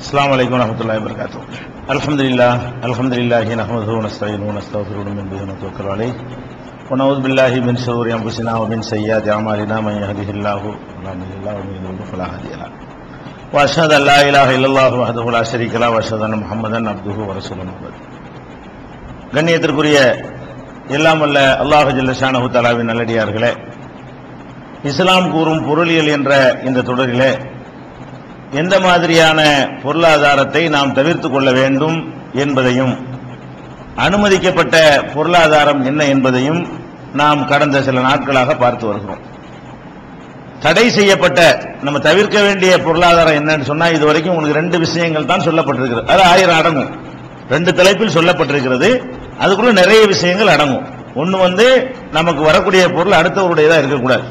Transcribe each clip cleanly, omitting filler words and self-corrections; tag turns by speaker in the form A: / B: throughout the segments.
A: السلام عليكم ورحمة الله وبركاته. الحمد لله نحمده ونستعينه ونستغفره ونؤمن به ونتوكل عليه ونعوذ بالله من شرور أنفسنا ومن سيئات أعمالنا من يهده الله فلا مضل له ومن يضلل فلا هادي له وأشهد أن لا إله إلا الله وحده لا شريك له وأشهد أن محمدا عبده ورسوله. கண்ணியத்திற்குரிய எல்லாம் வல்ல அல்லாஹ் ஜல்ல ஷானஹு தஆலாவின் நல்லடியார்களே, இஸ்லாம் கூறும் பொருளியல் என்ற இந்த தொடரிலே எந்த மாதிரியான பொருளாதாரத்தை நாம் தவிர்த்துக் கொள்ள வேண்டும் என்பதையும் அனுமதிக்கப்பட்ட பொருளாதாரம் என்ன என்பதையும் நாம் கடந்த சில நாட்களாக பார்த்து வருகிறோம். தடை செய்யப்பட்ட நம்ம தவிர்க்க வேண்டிய பொருளாதாரம் என்னன்னு சொன்னா, இதுவரைக்கும் உங்களுக்கு 2 விஷயங்கள் தான் சொல்லப்பட்டிருக்கிறது. அது 1000 அடங்கும். 2 தலைப்பில் சொல்லப்பட்டிருக்கிறது. அதுக்குள்ள நிறைய விஷயங்கள் அடங்கும். ஒன்னு நமக்கு வரக்கூடிய பொருள் அடுத்தவருடையதா இருக்கக்கூடாது.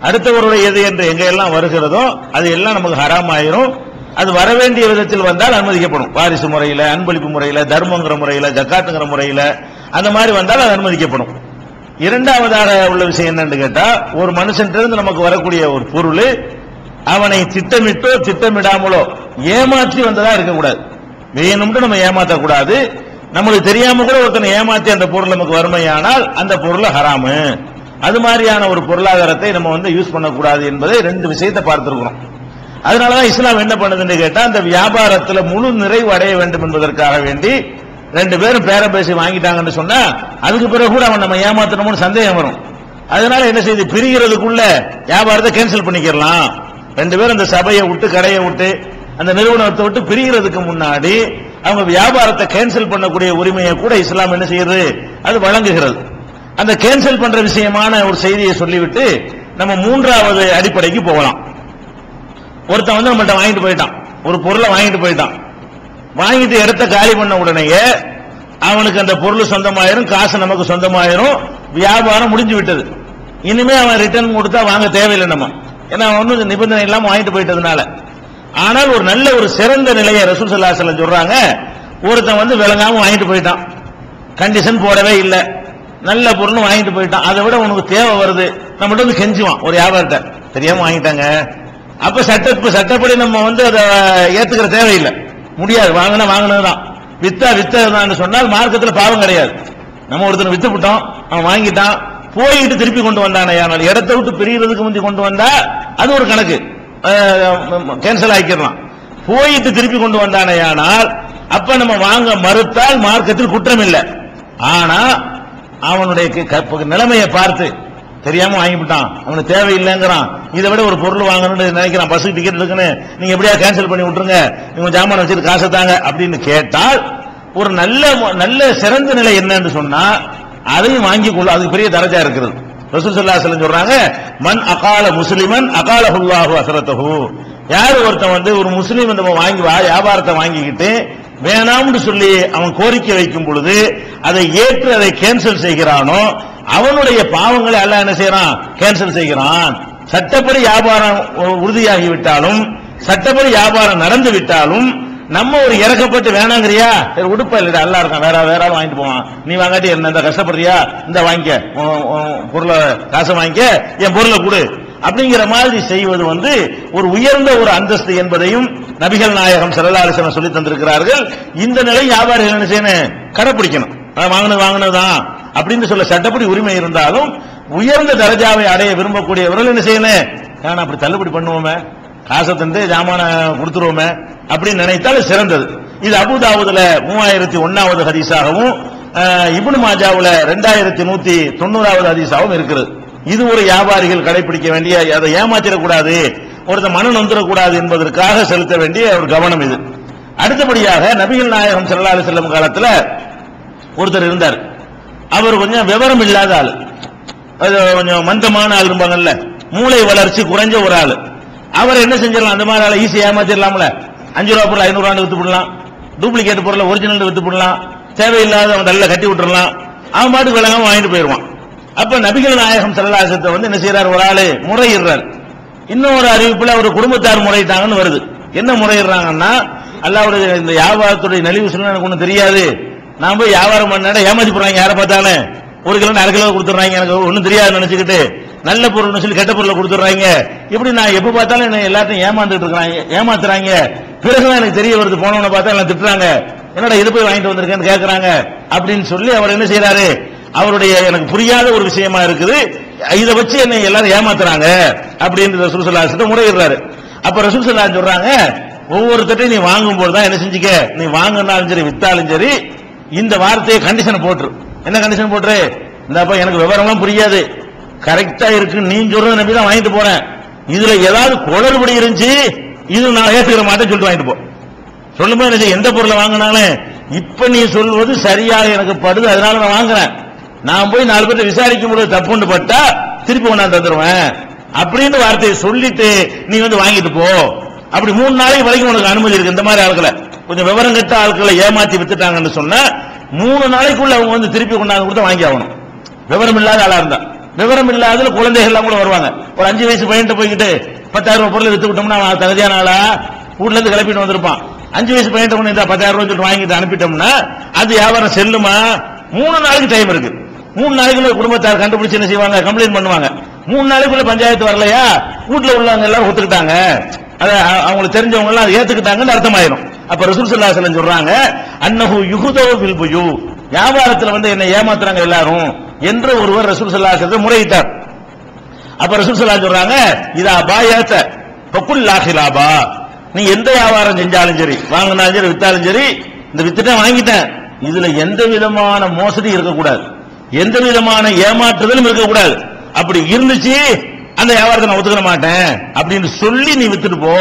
A: அடுத்தவருடையது என்று எங்கெல்லாம் வருகிறதோ அது எல்லாம் நமக்கு ஹராம் ஆயிரும். அது வரவேண்டிய விதத்தில் வந்தால் அனுமதிக்கப்படும். வாரிசு முறையில, அன்பளிப்பு முறையில, தர்மங்கிற முறையில, ஜக்காத்துங்கிற முறையில அந்த மாதிரி வந்தால் அது அனுமதிக்கப்படும். இரண்டாவதாக உள்ள விஷயம் என்னன்னு கேட்டா, ஒரு மனுஷன்றிருந்து நமக்கு வரக்கூடிய ஒரு பொருள் அவனை திட்டமிட்டோ திட்டமிடாமலோ ஏமாற்றி வந்ததா இருக்கக்கூடாது. வேணும்னு நம்ம ஏமாற்றக்கூடாது. நம்மளுக்கு தெரியாம கூட ஒருத்தனை ஏமாற்றி அந்த பொருள் நமக்கு வறுமையானால் அந்த பொருள் ஹராமு. அது மாதிரியான ஒரு பொருளாதாரத்தை நம்ம யூஸ் பண்ணக்கூடாது என்பதை 2 விஷயத்தை பார்த்திருக்கிறோம். அதனாலதான் இஸ்லாம் என்ன பண்ணுதுன்னு கேட்டா, அந்த வியாபாரத்தில் முழு நிறைவு அடைய வேண்டும் என்பதற்காக வேண்டி 2 பேரும் பேரம் பேசி வாங்கிட்டாங்கன்னு சொன்னா அதுக்கு பிறகு கூட அவன் நம்ம ஏமாத்தணும்னு சந்தேகம் வரும். அதனால என்ன செய்து, பிரிகிறதுக்குள்ள வியாபாரத்தை கேன்சல் பண்ணிக்கலாம். 2 பேரும் அந்த சபையை விட்டு கடையை விட்டு அந்த நிறுவனத்தை விட்டு பிரிகிறதுக்கு முன்னாடி அவங்க வியாபாரத்தை கேன்சல் பண்ணக்கூடிய உரிமையை கூட இஸ்லாம் என்ன செய்யறது, அது வழங்குகிறது. அந்த கேன்சல் பண்ற விஷயமான ஒரு செய்தியை சொல்லிவிட்டு நம்ம 3வது அடிப்படைக்கு போகலாம். ஒருத்தன் நம்மள்ட்ட வாங்கிட்டு போயிட்டான், ஒரு பொருளை வாங்கிட்டு போயிட்டான். வாங்கிட்டு இடத்த காலி பண்ண உடனேயே அவனுக்கு அந்த பொருள் சொந்தமாயிரும், காசு நமக்கு சொந்தமாயிரும், வியாபாரம் முடிஞ்சு விட்டது. இனிமே அவன் ரிட்டர்ன் கொடுத்தா வாங்க தேவையில்லை நம்ம, ஏன்னா அவன் நிபந்தனை இல்லாம வாங்கிட்டு போயிட்டதுனால. ஆனால் ஒரு நல்ல ஒரு சிறந்த நிலையை ரசூல் ஸல்லல்லாஹு அலைஹி வஸல்லம் சொல்றாங்க. ஒருத்தன் விளங்காம வாங்கிட்டு போயிட்டான், கண்டிஷன் போடவே இல்லை, நல்ல பொருள் வாங்கிட்டு போயிட்டான். அதை விட உனக்கு தேவை வருது, நம்மகிட்ட கெஞ்சுவான் ஒரு வியாபாரத்தை, தெரியாம வாங்கிட்டாங்க. அப்ப சட்டப்படி நம்ம அதை ஏத்துக்கிற தேவையில்லை, முடியாது, வாங்கினா வாங்கினதுதான், வித்தா வித்ததான் சொன்னால் மார்க்கத்தில் பாவம் கிடையாது. நம்ம ஒருத்தர் வித்து விட்டோம், அவன் வாங்கிட்டான், போயிட்டு திருப்பி கொண்டு வந்தானே, ஆனால் இடத்தை விட்டு பிரிகிறதுக்கு முந்தி கொண்டு வந்தா அது ஒரு கணக்கு, கேன்சல் ஆக்கிடலாம். போயிட்டு திருப்பி கொண்டு வந்தானே, ஆனால் அப்ப நம்ம வாங்க மறுத்தால் மார்க்கத்தில் குற்றம் இல்லை. ஆனா அவனுடைய நிலைமையை பார்த்து தெரியாம வாங்கிவிட்டான், அவனுக்கு தேவையில்லைங்கிறான், இதை விட ஒரு பொருள் வாங்கணும்னு நினைக்கிறான், பஸ்ஸுக்கு டிக்கெட் இருக்குன்னு, நீங்க எப்படியா கேன்சல் பண்ணி விட்டுருங்க, நீங்க ஜாமான் வச்சுட்டு காசை தாங்க அப்படின்னு கேட்டால் ஒரு நல்ல சிறந்த நிலை என்னன்னு சொன்னா அதையும் வாங்கிக் கொள்ள, அதுக்கு பெரிய தரஜா இருக்கிறது. ரசூல் ஸல்லல்லாஹு அலைஹி வஸல்லம் சொல்றாங்க, மன் அகால முஸ்லிமன் அகாலஹுல்லாஹு அஸ்ரதஹு. யார் ஒருத்தன் ஒரு முஸ்லீம் வாங்கி வியாபாரத்தை வாங்கிக்கிட்டு வேணாம்னு சொல்லி அவன் கோரிக்கை வைக்கும் பொழுது அதை ஏற்று அதை கேன்சல் செய்கிறானோ அவனுடைய பாவங்களை அல்லாஹ் என்ன செய்யறான், கேன்சல் செய்கிறான். சட்டப்படி வியாபாரம் உறுதியாகிவிட்டாலும், சட்டப்படி வியாபாரம் நடந்து விட்டாலும் நம்ம ஒரு இறக்கப்பட்டு வேணாங்கிறியா, உடுப்பா இல்ல அல்லா இருக்கான், வேற வாங்கிட்டு போவான், நீ வாங்காட்டி என்ன கஷ்டப்படுறியா, இந்த வாங்கிக்க, பொருளை காசை வாங்கிக்க, என் பொருளை கொடு அப்படிங்கிற மாதிரி செய்வது ஒரு உயர்ந்த ஒரு அந்தஸ்து என்பதையும் நபிகள் நாயகம் ஸல்லல்லாஹு அலைஹி வஸல்லம் சொல்லி தந்திருக்கிறார்கள். இந்த நிலை வியாபாரிகள் என்ன செய்யணும், கடைபிடிக்கணும். வாங்கினதுதான் அப்படின்னு சொல்ல சட்டப்படி உரிமை இருந்தாலும் உயர்ந்த தரஜாவை அடைய விரும்பக்கூடியவர்கள் என்ன செய்யணும், நான் அப்படி தள்ளுபடி பண்ணுவோமே, காசை தந்து ஜாமான கொடுத்துருவோமே அப்படின்னு நினைத்தால் சிறந்தது. இது அபூதாவுதுல 3001வது ஹதீஸாகவும் இப்னு மாஜாவுல 2190வது ஹதீஸாகவும் இருக்கிறது. இது ஒரு வியாபாரிகள் கடைபிடிக்க வேண்டிய, அதை ஏமாத்திடக்கூடாது, ஒருத்த மனம் வந்துடக்கூடாது என்பதற்காக செலுத்த வேண்டிய ஒரு கவனம் இது. அடுத்தபடியாக நபிகள் நாயகம் ஸல்லல்லாஹு அலைஹி வஸல்லம் காலத்துல ஒருத்தர் இருந்தார். அவர் கொஞ்சம் விவரம் இல்லாத ஆள், கொஞ்சம் மந்தமான ஆள் இருப்பாங்கல்ல, மூளை வளர்ச்சி குறைஞ்ச ஒரு ஆள். அவர் என்ன செஞ்சிடலாம், அந்த மாதிரி ஆளை ஈஸியா ஏமாத்திடலாம்ல. 5 ரூபா பொருள் 500 ரூபான்னு வித்து போடலாம், டூப்ளிகேட் பொருளை ஒரிஜினல் வித்து போடலாம், தேவையில்லாத அவன் நல்லா கட்டி விட்டுறலாம், அவன் பாட்டுக்கு விளங்காம வாங்கிட்டு போயிடுவான். அப்ப நபிகள் நாயகம் ஸல்லல்லாஹு அலைஹி வஸல்லம் என்ன செய்யறாரு, ஒரு ஆளு முறையிடுறார். இன்னொரு அறிவிப்புல ஒரு குடும்பத்தார் முறையிட்டாங்கன்னு வருது. என்ன முறையிடுறாங்கன்னா, அல்லாஹ்வுடைய இந்த வியாபாரத்துடைய நெளிவு சொன்னா எனக்கு ஒன்றும் தெரியாது, நான் போய் வியாபாரம் பண்ண ஏமாத்தி போறாங்க, யாரை பார்த்தாலும் 1 கிலோ 1/2 கிலோ கொடுத்துறாங்க, எனக்கு ஒன்றும் தெரியாது நினைச்சுக்கிட்டு நல்ல பொருள்னு சொல்லி கெட்ட பொருளை கொடுத்துறாங்க. இப்படி நான் எப்ப பார்த்தாலும் என்ன எல்லாத்தையும் ஏமாந்துட்டு இருக்கிறாங்க, ஏமாத்துறாங்க. பிறகுதான் எனக்கு தெரிய வருது, போனவனை பார்த்தா எல்லாம் திட்டுறாங்க, என்னடா இது போய் வாங்கிட்டு வந்திருக்கேன்னு கேட்கறாங்க அப்படின்னு சொல்லி அவர் என்ன செய்யறாரு, அவருடைய எனக்கு புரியாத ஒரு விஷயமா இருக்குது, இதை வச்சு என்ன எல்லாரும் ஏமாத்துறாங்க அப்படின்னு ரசூல் ஸல்லல்லாஹு அலைஹி வஸல்லம் முறையிடுறாரு. அப்ப ரசூல் ஸல்லல்லாஹு அலைஹி வஸல்லம் சொல்றாங்க, ஒவ்வொருத்தையும் நீ வாங்கும் போதுதான் என்ன செஞ்சுக்க, நீ வாங்கினாலும் சரி வித்தாலும் சரி இந்த வார்த்தையை கண்டிஷன் போட்டுரு. என்ன கண்டிஷன் போட்டுரு, இந்தப்பா எனக்கு விவரம்லாம் புரியாது, கரெக்டா இருக்கு நீ சொல்றத நம்பி தான் வாங்கிட்டு போறேன், இதுல ஏதாவது குளறுபடி இருந்துச்சு இது நான் ஏற்றுக்கிற மாட்டேன்னு சொல்லிட்டு வாங்கிட்டு போ. சொல்லும்போது என்ன செய்ய, எந்த பொருளை வாங்கினாலும் இப்ப நீ சொல்வது சரியாக எனக்கு படுது அதனால நான் வாங்குறேன், நான் போய் 4 பேர்ட்ட விசாரிக்கும் போது தப்புன்னு பட்டா திருப்பி கொண்டாந்து தந்துருவேன் அப்படின்னு வார்த்தையை சொல்லிட்டு நீ வந்து வாங்கிட்டு போ. அப்படி 3 நாளைக்கு வரைக்கும் உனக்கு அனுமதி இருக்கு. இந்த மாதிரி ஆட்களை, கொஞ்சம் விவரம் கட்ட ஆட்களை ஏமாத்தி வித்துட்டாங்கன்னு சொன்னா 3 நாளைக்குள்ள அவங்க வந்து திருப்பி கொண்டாந்து கொடுத்து வாங்கி ஆகணும். விவரம் இல்லாத ஆளா இருந்தா, விவரம் இல்லாத குழந்தைகள் எல்லாம் கூட வருவாங்க. ஒரு 5 வயசு பையன்ட்டு போய்கிட்டு 10,000 ரூபாய் பொருளை வித்து விட்டோம்னா அவன் தகுதியான ஆளா வீட்டுல இருந்து கிளப்பிட்டு வந்திருப்பான். 5 வயசு பையன்ட்டு கொண்டு இந்த 10,000 ரூபாய் சொல்லிட்டு வாங்கிட்டு அனுப்பிட்டோம்னா அது வியாபாரம் செல்லுமா? 3 நாளைக்கு டைம் இருக்கு. 3 நாளைக்குள்ள குடும்பத்தார் கண்டுபிடிச்சு என்ன செய்வாங்க, கம்ப்ளைண்ட் பண்ணுவாங்க. 3 நாளைக்குள்ள பஞ்சாயத்து வரலையா, வீட்டுல உள்ளவங்க எல்லாம் ஒத்துக்கிட்டாங்க, அவங்களுக்கு தெரிஞ்சவங்க எல்லாம் ஏத்துக்கிட்டாங்கன்னு அர்த்தமாயிரும். அப்ப ரசூல் ஸல்லல்லாஹு அலைஹி வஸல்லம் சொல்றாங்க, அன்னஹு யுஹ்தவு ஃபில் புயூ, வியாபாரத்துல வந்து என்ன ஏமாத்துறாங்க எல்லாரும் என்று ஒருவர் ரசூல் ஸல்லல்லாஹு அலைஹி வஸல்லம் முறையிட்டார். அப்ப ரசூல் ஸல்லல்லாஹு அலைஹி வஸல்லம் சொல்றாங்க, இதா பாயத ஃபகுல் லா ஹிலாபா, நீ எந்த வியாபாரம் செஞ்சாலும் சரி, வாங்கினாலும் சரி வித்தாலும் சரி, இந்த வித்துட்டேன் வாங்கிட்டேன், இதுல எந்த விதமான மோசடி இருக்கக்கூடாது, எந்த விதமான ஏமாற்றுதலும் இருக்கக்கூடாது. அப்படி இருந்துச்சு அந்த வியாபாரத்தை நான் ஒத்துக்க மாட்டேன் அப்படின்னு சொல்லி நீ வித்துட்டு போ.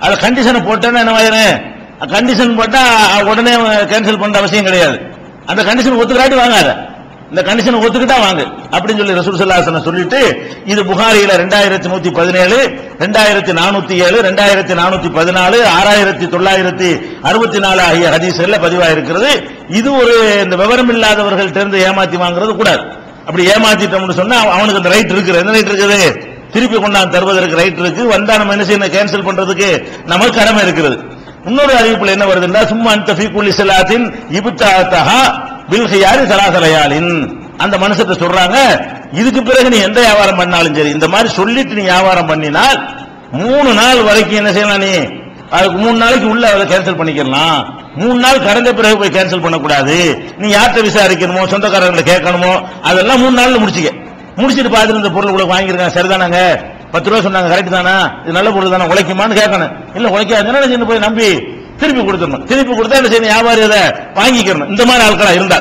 A: அத கண்டிஷனை போட்டேன்னா என்ன ஆயிரும், கண்டிஷன் போட்டா உடனே கேன்சல் பண்ற அவசியம் கிடையாது. அந்த கண்டிஷன் ஒத்துக்காட்டி வாங்காத, இந்த கண்டிஷன் ஒத்துக்கிட்டா வாங்கு அப்படின்னு சொல்லி ரசூல் ஸல்லல்லாஹு அலைஹி வஸல்லம் சொல்லிட்டு, இது புகாரியில 2117, 2407, 2414, 6964 ஆகிய ஹதீஸ்கள்ல பதிவாயிருக்கிறது. இது ஒரு இந்த விவரம் இல்லாதவர்கள் தெரிந்து ஏமாத்தி வாங்குறது கூடாது. அப்படி ஏமாத்திட்டோம்னு சொன்னா அவனுக்கு அந்த ரைட் இருக்குது. என்ன ரைட் இருக்குது, திருப்பி கொண்டாந்து தருவதற்கு ரைட் இருக்கு. வந்தா நம்ம என்ன செய்யணும், கேன்சல் பண்றதுக்கு நமக்கு கடமை இருக்கிறது. இன்னொரு அறிவிப்புல என்ன வருதுன்னா, சும்மா அந்த ஃபீ குல்லி ஸலாத்தின் இப்தாஹா பில் ஹியாரி ஸலாஸலயாலின், அந்த மனுஷத்தை சொல்றாங்க, இதுக்கு பிறகு நீ எந்த வியாபாரம் பண்ணாலும் சரி, இந்த மாதிரி சொல்லிட்டு நீ வியாபாரம் பண்ணினால் 3 நாள் வரைக்கும் என்ன செய்யலாம், நீ அதுக்கு 3 நாளைக்கு உள்ள அதை கேன்சல் பண்ணிக்கலாம். 3 நாள் கடந்த பிறகு போய் கேன்சல் பண்ணக்கூடாது. நீ யார்கிட்ட விசாரிக்கணுமோ, சொந்தக்காரங்களை கேட்கணுமோ, அதெல்லாம் 3 நாள்ல முடிச்சிட்டு பார்த்துட்டு இந்த பொருள் உங்களுக்கு வாங்கிருக்காங்க சரிதானாங்க, 10 ரூபா சொன்னாங்க கரெக்ட் தானா, இது நல்ல பொருள் தானே, உழைக்குமான்னு கேட்கணும். இல்ல உழைக்காதுன்னா போய் நம்பி திருப்பி கொடுத்துடணும். திருப்பி கொடுத்தா என்ன செய்யணும், வியாபாரி அதை வாங்கிக்கணும். இந்த மாதிரி ஆட்களா இருந்தா,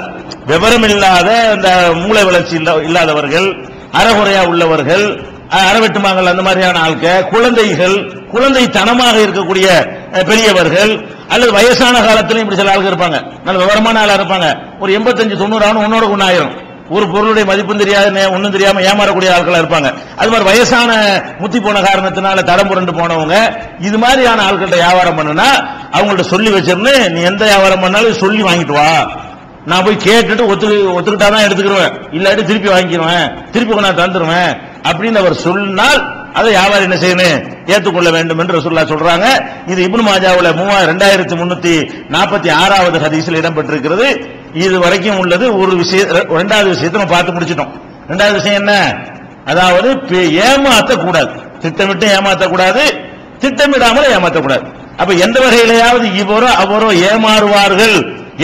A: விவரம் இல்லாத இந்த மூளை வளர்ச்சி இல்லாதவர்கள், அறகுறையா உள்ளவர்கள், அறவெட்டுமாங்கள், அந்த மாதிரியான ஆட்கள், குழந்தை தனமாக இருக்கக்கூடிய பெரியவர்கள், அல்லது வயசான காலத்திலும் இப்படி சில ஆட்கள் இருப்பாங்க, நல்ல விவரமான ஆளா இருப்பாங்க. ஒரு 85-90 ஆகும், உன்னோட ஒன்னாயிரம், ஒரு பொருளுடைய மதிப்பும் தெரியாது, ஒன்னும் தெரியாம ஏமாறக்கூடிய ஆட்களா இருப்பாங்க. அது மாதிரி வயசான முத்தி போன காரணத்தினால தடம் புரண்டு போனவங்க, இது மாதிரியான ஆட்கள்கிட்ட வியாபாரம் பண்ணுனா அவங்கள்ட்ட சொல்லி வச்சிருந்து, நீ எந்த வியாபாரம் பண்ணாலும் சொல்லி வாங்கிட்டு வா, நான் போய் கேட்டுட்டு ஒத்துக்கிட்டாதான் எடுத்துக்கிடுவேன், இல்லாட்டி திருப்பி வாங்கிடுவேன், திருப்பி கொண்டாந்து தந்துருவேன் அப்படின்னு அவர் சொன்னால் அதை வியாபாரி என்ன செய்யணும், ஏற்றுக்கொள்ள வேண்டும் என்று ரசூலுல்லாஹ் சொல்றாங்க. இது இப்னு மாஜாவுல 2346வது ஹதீஸில் இடம்பெற்றிருக்கிறது. இது வரைக்கும் உள்ளது ஒரு விஷயம். 2வது விஷயத்தை நம்ம பார்த்து முடிச்சிட்டோம். 2வது விஷயம் என்ன, அதாவது ஏமாற்றக்கூடாது, திட்டமிட்டு ஏமாற்றக்கூடாது, திட்டமிடாமல் ஏமாற்றக்கூடாது. அப்ப எந்த வகையிலேயாவது இவரோ அவரோ ஏமாறுவார்கள்,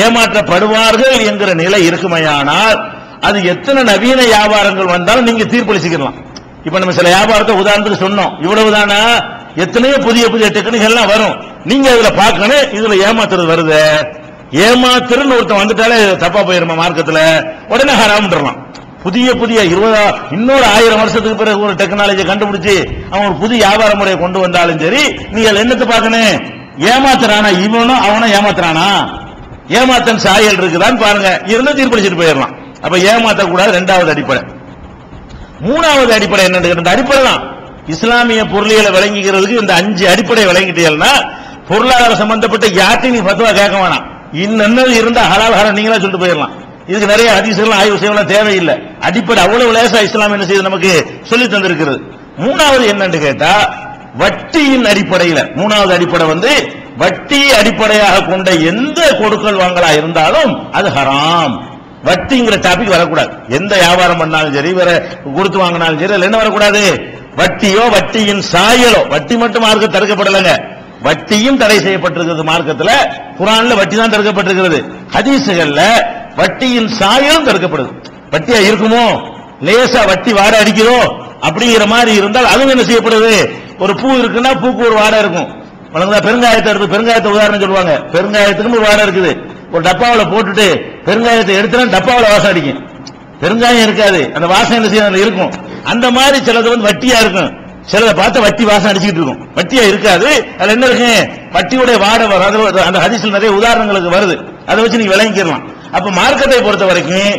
A: ஏமாற்றப்படுவார்கள் என்கிற நிலை இருக்குமையானால் அது எத்தனை நவீன வியாபாரங்கள் வந்தாலும் நீங்க தீர்ப்பளிச்சுக்கலாம். இப்ப நம்ம சில வியாபாரத்தை உதாரணத்துக்கு சொன்னோம், இவ்வளவுதானா, எத்தனையோ புதிய டெக்னிக் எல்லாம் வரும். நீங்க இதுல பார்க்கணும், இதுல ஏமாத்துறது வருது, ஏமாத்துறன்னு ஒருத்தன் வந்துட்டாலே தப்பா போயிருமா மார்க்கத்துல, உடனே ஹராம்ன்றலாம். புதிய 20 இன்னொரு 1000 வருஷத்துக்கு பிறகு ஒரு டெக்னாலஜி கண்டுபிடிச்சு அவன் ஒரு புதிய வியாபார முறையை கொண்டு வந்தாலும் சரி, நீங்க என்னத்தை பார்க்கணும், ஏமாத்துறானா இவனும் அவனும் ஏமாத்துறானா, ஏமாத்தன் சாயல் இருக்குதான்னு பாருங்க, இருந்து தீர்ப்பளிச்சுட்டு போயிடலாம். அப்ப ஏமாற்றக்கூடாது 2வது அடிப்படை. 3வது அடிப்படை என்ன, அடிப்படை தான் இஸ்லாமிய பொருளியலை விளங்கிக்கிறதுக்கு இந்த 5 அடிப்படை விளங்கிட்டீங்கன்னா பொருளாதார சம்பந்தப்பட்ட யார்ட்டையும் நீ ஃபத்வா கேட்க வேணாம், இன்னது இருந்தா ஹலால் ஹராம் நீங்களா சொல்லிட்டு போயிடலாம். இதுக்கு நிறைய ஹதீஸ்கள் ஆய்வு செய்யலாம் தேவையில்லை. அடிப்படை அவ்வளவு லேசா இஸ்லாம் என்ன செய்து நமக்கு சொல்லி தந்திருக்கிறது. 3வது என்னன்னு கேட்டா, வட்டியின் அடிப்படையில் 3வது அடிப்படை வட்டி அடிப்படையாக கொண்ட எந்த கொடுக்கல் வாங்கலா இருந்தாலும் அது ஹராம். வட்டிங்கிற டாபிக் வரக்கூடாது. எந்த வியாபாரம் பண்ணாலும் சரி, வேற கொடுத்து வாங்கினாலும் சரி, அதுல என்ன வரக்கூடாது? வட்டியோ வட்டியின் சாயலோ. வட்டி மட்டும் மார்க்க தடுக்கப்படலைங்க, வட்டியும் தடை செய்யப்பட்டிருக்கிறது மார்க்கத்துல. குர்ஆன்ல வட்டி தான் தடுக்கப்பட்டிருக்கிறது, ஹதீஸ்கள்ல வட்டியின் சாயலும் தடுக்கப்படுது. வட்டியா இருக்குமோ, லேசா வட்டி வாடை அடிக்கிறோ அப்படிங்கிற மாதிரி இருந்தால் அதுவும் என்ன செய்யப்படுது? ஒரு பூ இருக்குன்னா பூக்கு ஒரு வாடை இருக்கும். பெருங்காயத்தை எடுத்து, பெருங்காயத்தை உதாரணம் சொல்லுவாங்க, பெருங்காயத்துக்கு ஒரு வாடை இருக்குது. ஒரு டப்பாவில் போட்டுட்டு பெருங்காயத்தை எடுத்துனா டப்பாவில் வாசம் அடிக்கும், பெருங்காயம் இருக்காது, அந்த வாசம் என்ன செய்ய இருக்கும். அந்த மாதிரி சிலது வட்டியா இருக்கும், சிலதை பார்த்து வட்டி வாசம் அடிச்சுட்டு இருக்கும், வட்டியா இருக்காது. அதுல என்ன இருக்கு? வட்டியுடைய வாடை வரும். அந்த ஹதீஸ்ல நிறைய உதாரணங்களுக்கு வருது, அதை வச்சு நீங்க விளங்கிக்கலாம். அப்ப மார்க்கத்தை பொறுத்த வரைக்கும்